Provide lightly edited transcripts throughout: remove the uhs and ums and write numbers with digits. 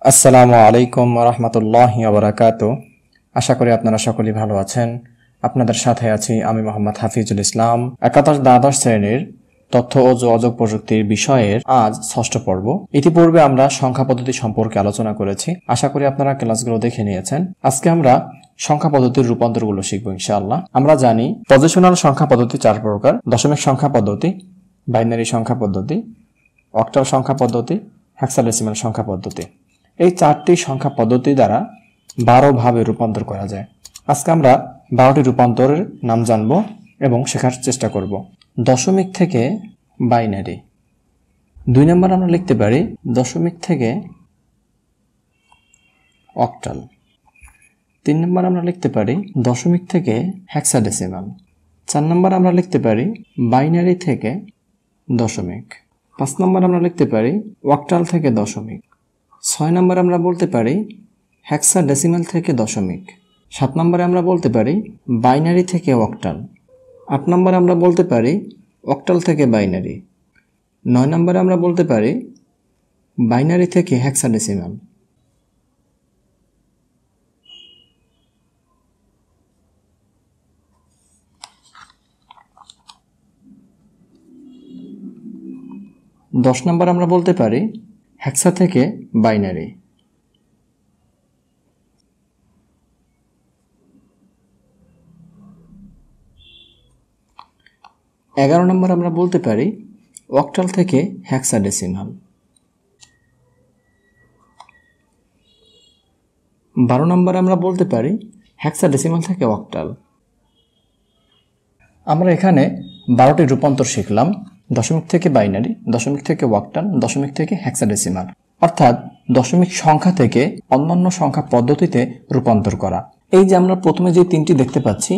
আসসালামু আলাইকুম ওয়া রাহমাতুল্লাহি ওয়া বারাকাতুহু। আশা করি আপনারা সকলেই ভালো আছেন। আপনাদের সাথে আছি আমি মোহাম্মদ হাফিজুল ইসলাম। একাদশ দ্বাদশ শ্রেণীর তথ্য ও যোগাযোগ প্রযুক্তির বিষয়ের আজ ষষ্ঠ পর্ব। ইতিপূর্বে আমরা সংখ্যা পদ্ধতি সম্পর্কে আলোচনা করেছি। আশা করি আপনারা ক্লাসগুলো দেখে নিয়েছেন। আজকে আমরা সংখ্যা পদ্ধতির রূপান্তরগুলো শিখব ইনশাআল্লাহ। আমরা জানি পজিশনাল সংখ্যা পদ্ধতি 4 প্রকার: দশমিক সংখ্যা পদ্ধতি, বাইনারি সংখ্যা পদ্ধতি, অক্টাল সংখ্যা পদ্ধতি, হেক্সাডেসিমাল সংখ্যা পদ্ধতি। এই 4টি সংখ্যা পদ্ধতি দ্বারা 12 ভাবে রূপান্তর করা যায়। আজকে আমরা 12টি রূপান্তরের নাম জানব এবং শেখার চেষ্টা করব। দশমিক থেকে বাইনারি। 2 নম্বর আমরা লিখতে পারি দশমিক থেকে অক্টাল। 3 নম্বর আমরা লিখতে পারি দশমিক থেকে হেক্সাডেসিমাল। 4 নম্বর আমরা লিখতে পারি বাইনারি থেকে দশমিক। 5 নম্বর আমরা লিখতে পারি অক্টাল থেকে দশমিক। 6 নম্বরে আমরা বলতে পারি হেক্সাডেসিমাল থেকে দশমিক। 7 নম্বরে আমরা বলতে পারি বাইনারি থেকে অক্টাল। 8 নম্বরে আমরা বলতে পারি অক্টাল থেকে বাইনারি। 9 নম্বরে আমরা বলতে পারি বাইনারি থেকে হেক্সাডেসিমাল। 10 নম্বর আমরা বলতে পারি হেক্সা থেকে বাইনারি। 11 নম্বর আমরা বলতে পারি অক্টাল থেকে হেক্সাডেসিমাল। 12 নম্বর আমরা বলতে পারি হেক্সাডেসিমাল থেকে অক্টাল। আমরা এখানে 12টি রূপান্তর শিখলাম: দশমিক থেকে বাইনারি, দশমিক থেকে অক্টাল, দশমিক থেকে হেক্সাডেসিমাল, অর্থাৎ দশমিক সংখ্যা থেকে অন্যান্য সংখ্যা পদ্ধতিতে রূপান্তর করা। এই যে আমরা প্রথমে যে 3টি দেখতে পাচ্ছি,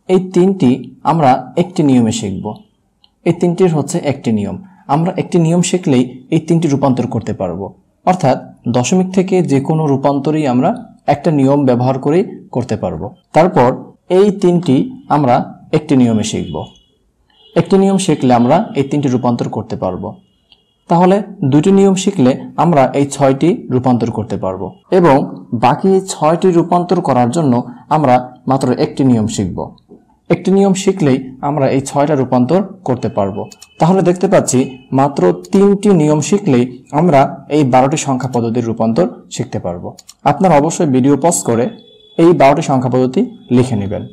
এই 3টি আমরা একটি নিয়মে শিখব। এই 3টির হচ্ছে একটি নিয়ম। আমরা একটি নিয়ম শিখলেই এই 3টি রূপান্তর করতে পারবো। অর্থাৎ দশমিক থেকে যে কোনো রূপান্তরই আমরা একটা নিয়ম ব্যবহার করেই করতে পারবো। তারপর এই 3টি আমরা একটি নিয়মে শিখব। একটি নিয়ম শিখলে আমরা এই 3টি রূপান্তর করতে পারবো। তাহলে 2টি নিয়ম শিখলে আমরা এই 6টি রূপান্তর করতে পারবো এবং বাকি 6টি রূপান্তর করার জন্য আমরা মাত্র একটি নিয়ম শিখব। একটি নিয়ম শিখলেই আমরা এই 6টা রূপান্তর করতে পারবো। তাহলে দেখতে পাচ্ছি মাত্র 3টি নিয়ম শিখলেই আমরা এই 12টি সংখ্যা পদ্ধতির রূপান্তর শিখতে পারবো। আপনারা অবশ্যই ভিডিও পজ করে এই 12টি সংখ্যা পদ্ধতি লিখে নেবেন।